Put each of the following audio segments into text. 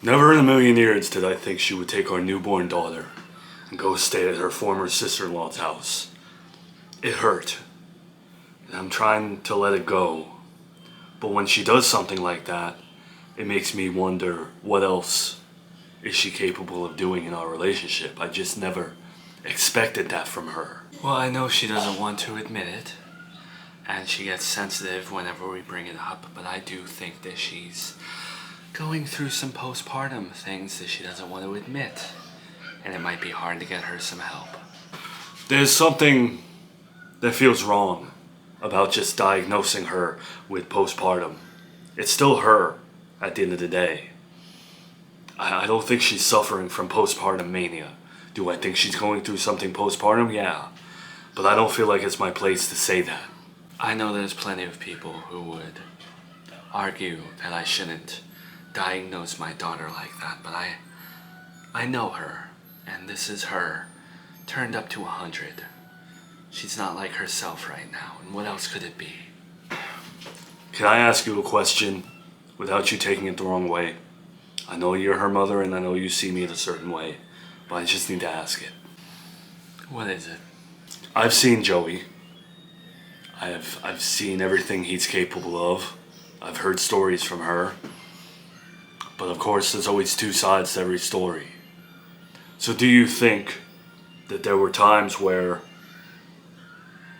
Never in a million years did I think she would take our newborn daughter and go stay at her former sister-in-law's house. It hurt, and I'm trying to let it go. But when she does something like that, it makes me wonder what else is she capable of doing in our relationship. I just never expected that from her. Well, I know she doesn't want to admit it, and she gets sensitive whenever we bring it up, but I do think that she's going through some postpartum things that she doesn't want to admit, and it might be hard to get her some help. There's something that feels wrong about just diagnosing her with postpartum. It's still her at the end of the day. I don't think she's suffering from postpartum mania. Do I think she's going through something postpartum? Yeah. But I don't feel like it's my place to say that. I know there's plenty of people who would argue that I shouldn't diagnose my daughter like that, but I know her, and this is her turned up to 100. She's not like herself right now, and what else could it be? Can I ask you a question without you taking it the wrong way? I know you're her mother, and I know you see me in a certain way, but I just need to ask it. What is it? I've seen Joey. I've seen everything he's capable of. I've heard stories from her. But of course, there's always two sides to every story. So do you think that there were times where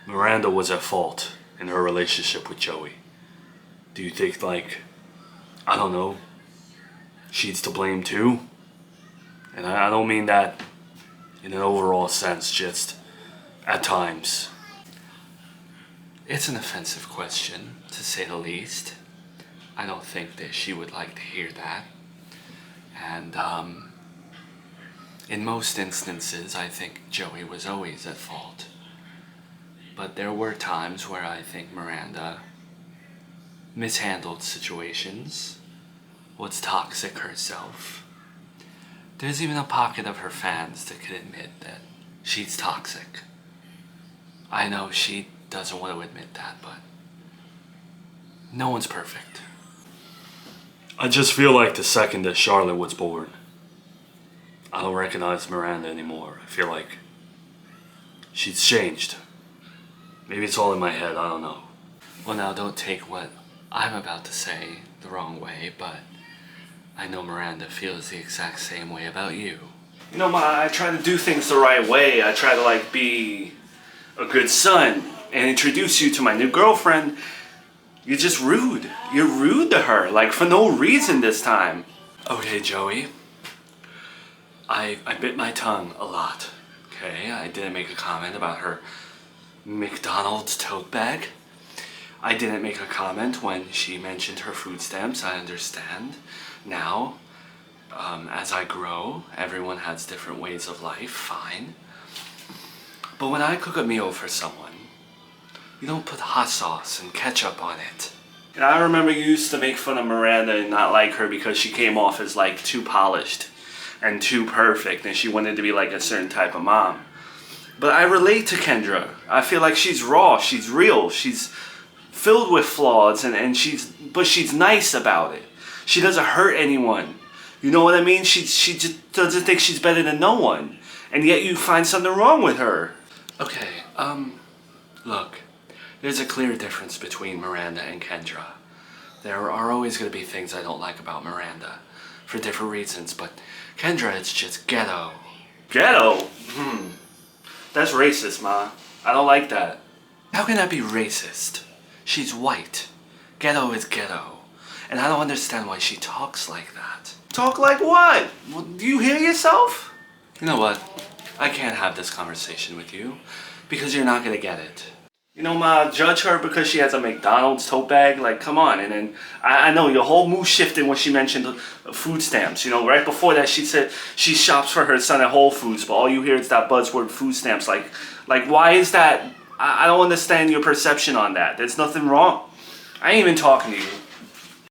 Miranda was at fault in her relationship with Joey? Do you think, I don't know, she's to blame too? And I don't mean that in an overall sense, just at times. It's an offensive question, to say the least. I don't think that she would like to hear that. And in most instances, I think Joey was always at fault. But there were times where I think Miranda mishandled situations, was toxic herself. There's even a pocket of her fans that could admit that she's toxic. I know she doesn't want to admit that, but no one's perfect. I just feel like the second that Charlotte was born, I don't recognize Miranda anymore. I feel like she's changed. Maybe it's all in my head, I don't know. Well, now don't take what I'm about to say the wrong way, but I know Miranda feels the exact same way about you. You know, I try to do things the right way. I try to be a good son and introduce you to my new girlfriend. You're just rude. You're rude to her, for no reason this time. Okay, Joey. I bit my tongue a lot, okay? I didn't make a comment about her McDonald's tote bag. I didn't make a comment when she mentioned her food stamps. I understand. Now, as I grow, everyone has different ways of life, fine. But when I cook a meal for someone, you don't put hot sauce and ketchup on it. And I remember you used to make fun of Miranda and not like her because she came off as too polished and too perfect, and she wanted to be a certain type of mom. But I relate to Kendra. I feel like she's raw, she's real, she's filled with flaws, but she's nice about it. She doesn't hurt anyone. You know what I mean? She just doesn't think she's better than no one. And yet you find something wrong with her. Okay, look. There's a clear difference between Miranda and Kendra. There are always going to be things I don't like about Miranda, for different reasons, but Kendra, it's just ghetto. Ghetto? That's racist, Ma. I don't like that. How can that be racist? She's white. Ghetto is ghetto. And I don't understand why she talks like that. Talk like what? Well, do you hear yourself? You know what? I can't have this conversation with you, because you're not going to get it. You know, Ma, judge her because she has a McDonald's tote bag? Come on. And then, I know, your whole mood shifted when she mentioned food stamps. You know, right before that, she said she shops for her son at Whole Foods, but all you hear is that buzzword food stamps. Why is that? I don't understand your perception on that. There's nothing wrong. I ain't even talking to you.